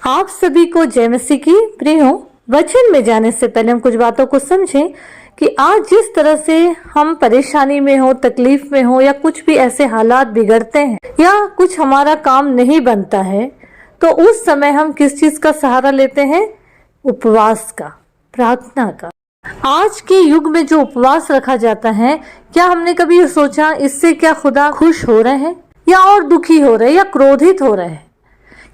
आप सभी को जय मसीह की। प्रियो, वचन में जाने से पहले हम कुछ बातों को समझें कि आज जिस तरह से हम परेशानी में हो, तकलीफ में हो, या कुछ भी ऐसे हालात बिगड़ते हैं या कुछ हमारा काम नहीं बनता है, तो उस समय हम किस चीज का सहारा लेते हैं? उपवास का, प्रार्थना का। आज के युग में जो उपवास रखा जाता है, क्या हमने कभी ये सोचा इससे क्या खुदा खुश हो रहे हैं या और दुखी हो रहे हैं या क्रोधित हो रहे हैं?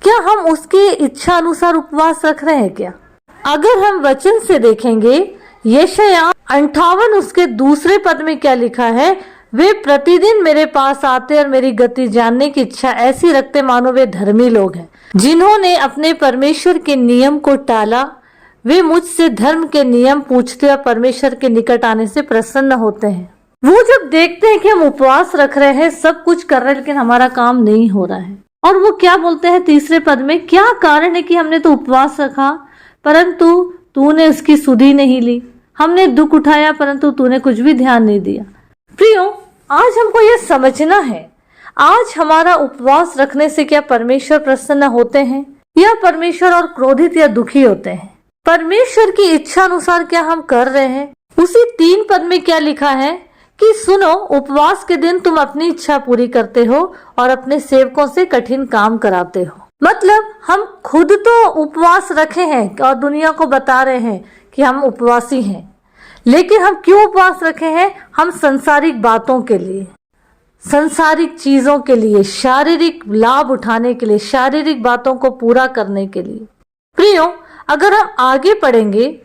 क्या हम उसकी इच्छा अनुसार उपवास रख रहे हैं क्या? अगर हम वचन से देखेंगे, यशायाह 58 उसके दूसरे पद में क्या लिखा है? वे प्रतिदिन मेरे पास आते और मेरी गति जानने की इच्छा ऐसी रखते मानो वे धर्मी लोग हैं, जिन्होंने अपने परमेश्वर के नियम को टाला। वे मुझसे धर्म के नियम पूछते और परमेश्वर के निकट आने से प्रसन्न होते हैं। वो जब देखते हैं कि हम उपवास रख रहे हैं, सब कुछ कर रहे हैं, लेकिन हमारा काम नहीं हो रहा है, और वो क्या बोलते हैं तीसरे पद में? क्या कारण है कि हमने तो उपवास रखा परंतु तूने उसकी सुधि नहीं ली, हमने दुख उठाया परंतु तूने कुछ भी ध्यान नहीं दिया। प्रियो, आज हमको ये समझना है, आज हमारा उपवास रखने से क्या परमेश्वर प्रसन्न होते हैं या परमेश्वर और क्रोधित या दुखी होते हैं? परमेश्वर की इच्छा अनुसार क्या हम कर रहे हैं? उसी 3 पद में क्या लिखा है कि सुनो, उपवास के दिन तुम अपनी इच्छा पूरी करते हो और अपने सेवकों से कठिन काम कराते हो। मतलब हम खुद तो उपवास रखे हैं और दुनिया को बता रहे हैं कि हम उपवासी हैं, लेकिन हम क्यों उपवास रखे हैं? हम संसारिक बातों के लिए, संसारिक चीजों के लिए, शारीरिक लाभ उठाने के लिए, शारीरिक बातों को पूरा करने के लिए। प्रियो, अगर हम आगे पढ़ेंगे,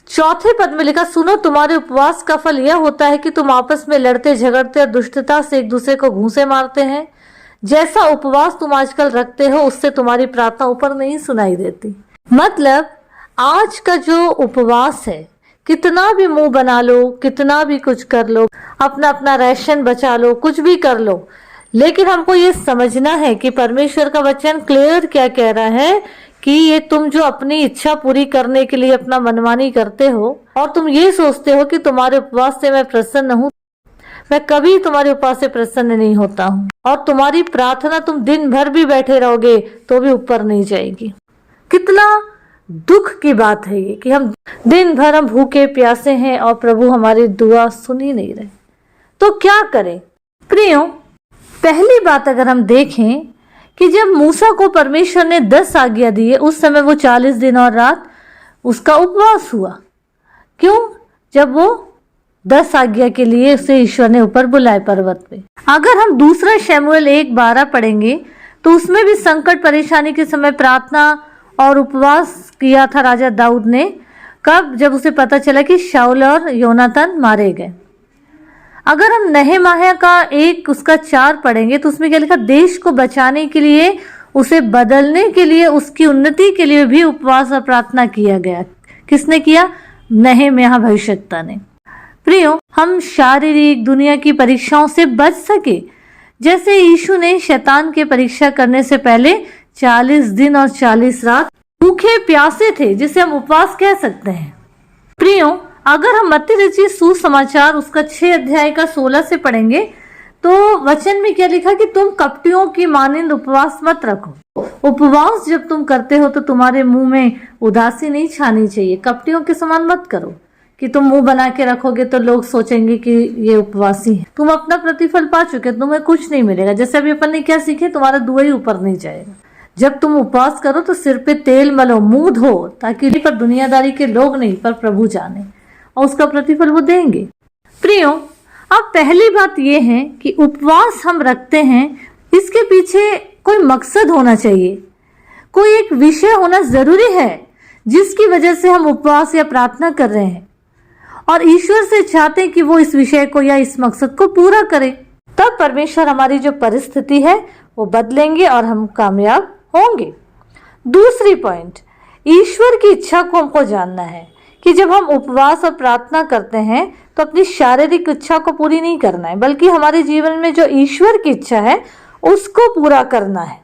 4 पद में लिखा, सुनो, तुम्हारे उपवास का फल यह होता है कि तुम आपस में लड़ते झगड़ते और दुष्टता से एक दूसरे को घूंसे मारते हैं। जैसा उपवास तुम आजकल रखते हो, उससे तुम्हारी प्रार्थना ऊपर नहीं सुनाई देती। मतलब आज का जो उपवास है, कितना भी मुंह बना लो, कितना भी कुछ कर लो, अपना अपना राशन बचा लो, कुछ भी कर लो, लेकिन हमको ये समझना है कि परमेश्वर का वचन क्लियर क्या कह रहा है कि ये तुम जो अपनी इच्छा पूरी करने के लिए अपना मनमानी करते हो और तुम ये सोचते हो कि तुम्हारे उपवास से मैं प्रसन्न हूँ, मैं कभी तुम्हारे उपवास से प्रसन्न नहीं होता हूँ, और तुम्हारी प्रार्थना तुम दिन भर भी बैठे रहोगे तो भी ऊपर नहीं जाएगी। कितना दुख की बात है ये कि हम दिन भर हम भूखे प्यासे हैं और प्रभु हमारी दुआ सुन ही नहीं रहे। तो क्या करें? प्रियो, पहली बात अगर हम देखें कि जब मूसा को परमेश्वर ने 10 आज्ञा दिए, उस समय वो 40 दिन और रात उसका उपवास हुआ। क्यों? जब वो 10 आज्ञा के लिए उसे ईश्वर ने ऊपर बुलाए पर्वत पे। अगर हम दूसरा शमूएल 1:12 पढ़ेंगे तो उसमें भी संकट परेशानी के समय प्रार्थना और उपवास किया था राजा दाऊद ने। कब? जब उसे पता चला कि शाऊल और योनातान मारे गए। अगर हम नहमाया का 1:4 पढ़ेंगे तो उसमें क्या लिखा? देश को बचाने के लिए, उसे बदलने के लिए, उसकी उन्नति के लिए भी उपवास और प्रार्थना किया गया। किसने किया? नहमाया भविष्यद्वक्ता ने। प्रियो, हम शारीरिक दुनिया की परीक्षाओं से बच सके, जैसे यीशु ने शैतान के परीक्षा करने से पहले 40 दिन और 40 रात भूखे प्यासे थे, जिसे हम उपवास कह सकते हैं। प्रियो, अगर हम मत्ती रचित सुसमाचार उसका 6 अध्याय का 16 से पढ़ेंगे तो वचन में क्या लिखा कि तुम कपटियों की मानिंद उपवास मत रखो। उपवास जब तुम करते हो तो तुम्हारे मुंह में उदासी नहीं छानी चाहिए। कपटियों के समान मत करो कि तुम मुंह बना के रखोगे तो लोग सोचेंगे कि ये उपवासी है। तुम अपना प्रतिफल पा चुके, तुम्हें कुछ नहीं मिलेगा। जैसे अभी अपन ने क्या सीखे, तुम्हारा दुआ ही ऊपर नहीं जाएगा। जब तुम उपवास करो तो सिर पे तेल मलो, मुंह धो, ताकि पर दुनियादारी के लोग नहीं पर प्रभु जाने, और उसका प्रतिफल वो देंगे। प्रियो, अब पहली बात यह है कि उपवास हम रखते हैं, इसके पीछे कोई मकसद होना चाहिए, कोई एक विषय होना जरूरी है जिसकी वजह से हम उपवास या प्रार्थना कर रहे हैं, और ईश्वर से चाहते हैं कि वो इस विषय को या इस मकसद को पूरा करे। तब परमेश्वर हमारी जो परिस्थिति है वो बदलेंगे और हम कामयाब होंगे। दूसरी पॉइंट, ईश्वर की इच्छा को हमको जानना है कि जब हम उपवास और प्रार्थना करते हैं तो अपनी शारीरिक इच्छा को पूरी नहीं करना है, बल्कि हमारे जीवन में जो ईश्वर की इच्छा है उसको पूरा करना है,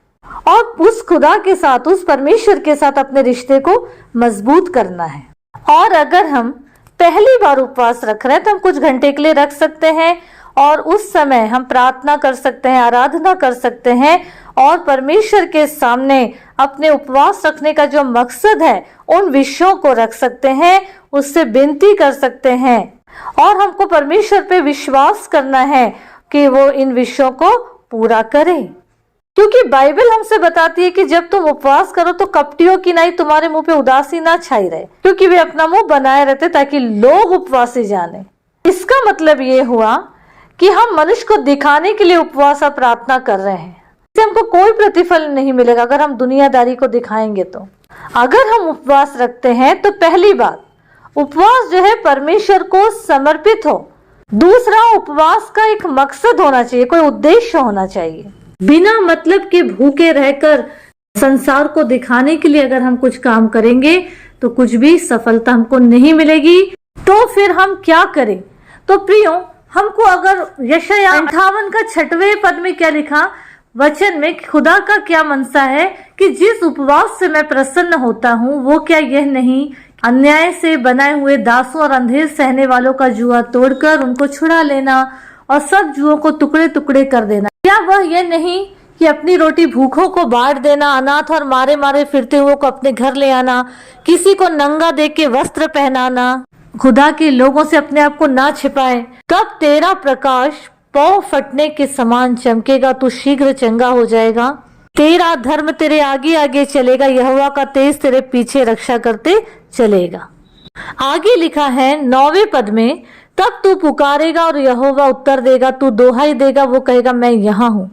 और उस खुदा के साथ, उस परमेश्वर के साथ अपने रिश्ते को मजबूत करना है। और अगर हम पहली बार उपवास रख रहे हैं तो हम कुछ घंटे के लिए रख सकते हैं, और उस समय हम प्रार्थना कर सकते हैं, आराधना कर सकते हैं, और परमेश्वर के सामने अपने उपवास रखने का जो मकसद है उन विषयों को रख सकते हैं, उससे विनती कर सकते हैं और हमको परमेश्वर पे विश्वास करना है कि वो इन विषयों को पूरा करे। क्योंकि बाइबल हमसे बताती है कि जब तुम उपवास करो तो कपटियों की नहीं तुम्हारे मुंह पे उदासी ना छाई रहे, क्योंकि वे अपना मुंह बनाए रहते ताकि लोग उपवासी जाने। इसका मतलब ये हुआ कि हम मनुष्य को दिखाने के लिए उपवास और प्रार्थना कर रहे हैं, इससे हमको कोई प्रतिफल नहीं मिलेगा अगर हम दुनियादारी को दिखाएंगे। तो अगर हम उपवास रखते हैं तो पहली बात, उपवास जो है परमेश्वर को समर्पित हो। दूसरा, उपवास का एक मकसद होना चाहिए, कोई उद्देश्य होना चाहिए। बिना मतलब के भूखे रहकर संसार को दिखाने के लिए अगर हम कुछ काम करेंगे तो कुछ भी सफलता हमको नहीं मिलेगी। तो फिर हम क्या करें? तो प्रियो, हमको अगर यशाया 58 का 6वें पद में क्या लिखा वचन में, खुदा का क्या मनसा है कि जिस उपवास से मैं प्रसन्न होता हूँ वो क्या यह नहीं, अन्याय से बनाए हुए दासों और अंधेर सहने वालों का जुआ तोड़कर उनको छुड़ा लेना और सब जुओं को टुकड़े टुकड़े कर देना। क्या वह यह नहीं कि अपनी रोटी भूखों को बांट देना, अनाथ और मारे मारे फिरते हुए को अपने घर ले आना, किसी को नंगा देख के वस्त्र पहनाना, खुदा के लोगों से अपने आप को ना छिपाए। तब तेरा प्रकाश पौ फटने के समान चमकेगा, तू शीघ्र चंगा हो जाएगा। तेरा धर्म तेरे आगे आगे चलेगा, यहोवा का तेज तेरे पीछे रक्षा करते चलेगा। आगे लिखा है 9वें पद में, तब तू पुकारेगा और यहोवा उत्तर देगा, तू दोहाई देगा, वो कहेगा मैं यहाँ हूँ।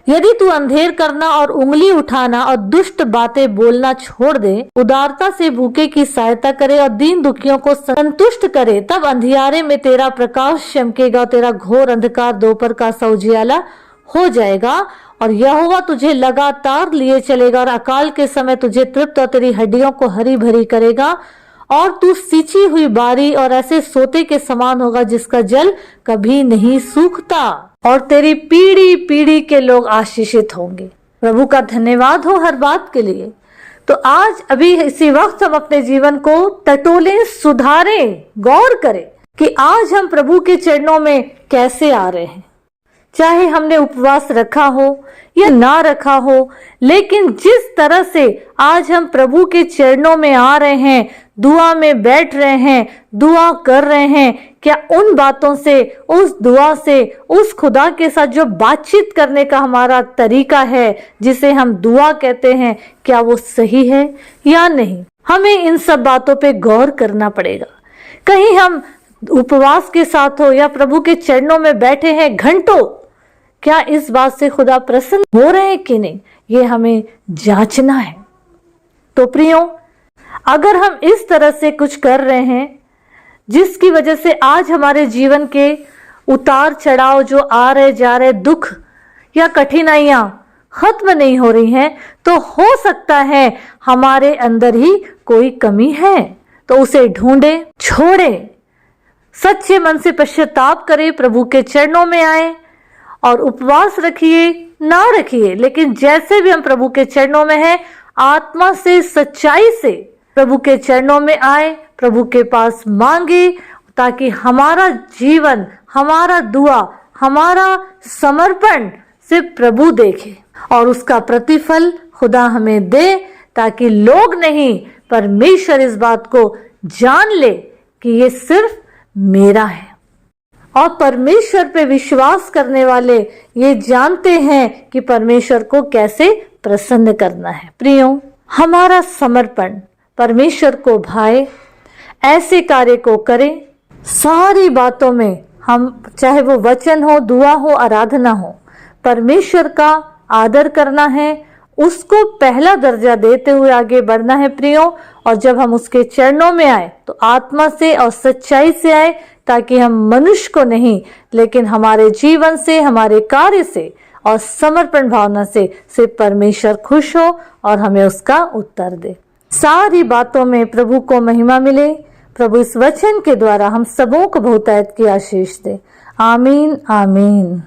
यदि तू अंधेर करना और उंगली उठाना और दुष्ट बातें बोलना छोड़ दे, उदारता से भूखे की सहायता करे और दीन दुखियों को संतुष्ट करे, तब अंधियारे में तेरा प्रकाश चमकेगा, तेरा घोर अंधकार दोपहर का सा उजियाला हो जाएगा और यहोवा तुझे लगातार लिए चलेगा और अकाल के समय तुझे तृप्त और तेरी हड्डियों को हरी भरी करेगा और तू सींची हुई बारी और ऐसे सोते के समान होगा जिसका जल कभी नहीं सूखता और तेरी पीढ़ी पीढ़ी के लोग आशीषित होंगे। प्रभु का धन्यवाद हो हर बात के लिए। तो आज अभी इसी वक्त हम अपने जीवन को टटोलें, सुधारें, गौर करें कि आज हम प्रभु के चरणों में कैसे आ रहे हैं। चाहे हमने उपवास रखा हो या ना रखा हो, लेकिन जिस तरह से आज हम प्रभु के चरणों में आ रहे हैं, दुआ में बैठ रहे हैं, दुआ कर रहे हैं, क्या उन बातों से, उस दुआ से, उस खुदा के साथ जो बातचीत करने का हमारा तरीका है जिसे हम दुआ कहते हैं, क्या वो सही है या नहीं? हमें इन सब बातों पे गौर करना पड़ेगा। कहीं हम उपवास के साथ हो या प्रभु के चरणों में बैठे हैं घंटों, क्या इस बात से खुदा प्रसन्न हो रहे हैं कि नहीं, ये हमें जांचना है। तो प्रियो, अगर हम इस तरह से कुछ कर रहे हैं जिसकी वजह से आज हमारे जीवन के उतार चढ़ाव जो आ रहे जा रहे दुख या कठिनाइयां खत्म नहीं हो रही हैं, तो हो सकता है हमारे अंदर ही कोई कमी है। तो उसे ढूंढे, छोड़े, सच्चे मन से पश्चाताप करे, प्रभु के चरणों में आए और उपवास रखिए ना रखिए, लेकिन जैसे भी हम प्रभु के चरणों में हैं, आत्मा से, सच्चाई से प्रभु के चरणों में आए, प्रभु के पास मांगे, ताकि हमारा जीवन, हमारा दुआ, हमारा समर्पण से प्रभु देखे और उसका प्रतिफल खुदा हमें दे, ताकि लोग नहीं परमेश्वर इस बात को जान ले कि ये सिर्फ मेरा है। और परमेश्वर पे विश्वास करने वाले ये जानते हैं कि परमेश्वर को कैसे प्रसन्न करना है। प्रियो, हमारा समर्पण परमेश्वर को भाए, ऐसे कार्य को करें। सारी बातों में हम, चाहे वो वचन हो, दुआ हो, आराधना हो, परमेश्वर का आदर करना है, उसको पहला दर्जा देते हुए आगे बढ़ना है प्रियो। और जब हम उसके चरणों में आए तो आत्मा से और सच्चाई से आए, ताकि हम मनुष्य को नहीं लेकिन हमारे जीवन से, हमारे कार्य से और समर्पण भावना से सिर्फ परमेश्वर खुश हो और हमें उसका उत्तर दे। सारी बातों में प्रभु को महिमा मिले। प्रभु इस वचन के द्वारा हम सबों को बहुतायत की आशीष दे। आमीन, आमीन।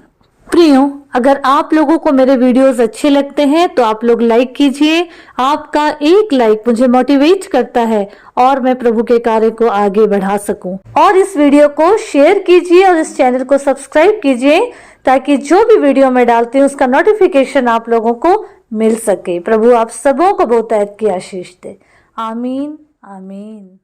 प्रियो, अगर आप लोगों को मेरे वीडियोस अच्छे लगते हैं तो आप लोग लाइक कीजिए। आपका एक लाइक मुझे मोटिवेट करता है और मैं प्रभु के कार्य को आगे बढ़ा सकूं। और इस वीडियो को शेयर कीजिए और इस चैनल को सब्सक्राइब कीजिए, ताकि जो भी वीडियो मैं डालती हूँ उसका नोटिफिकेशन आप लोगों को मिल सके। प्रभु आप सबों को बहुत की आशीष दे। आमीन आमीन।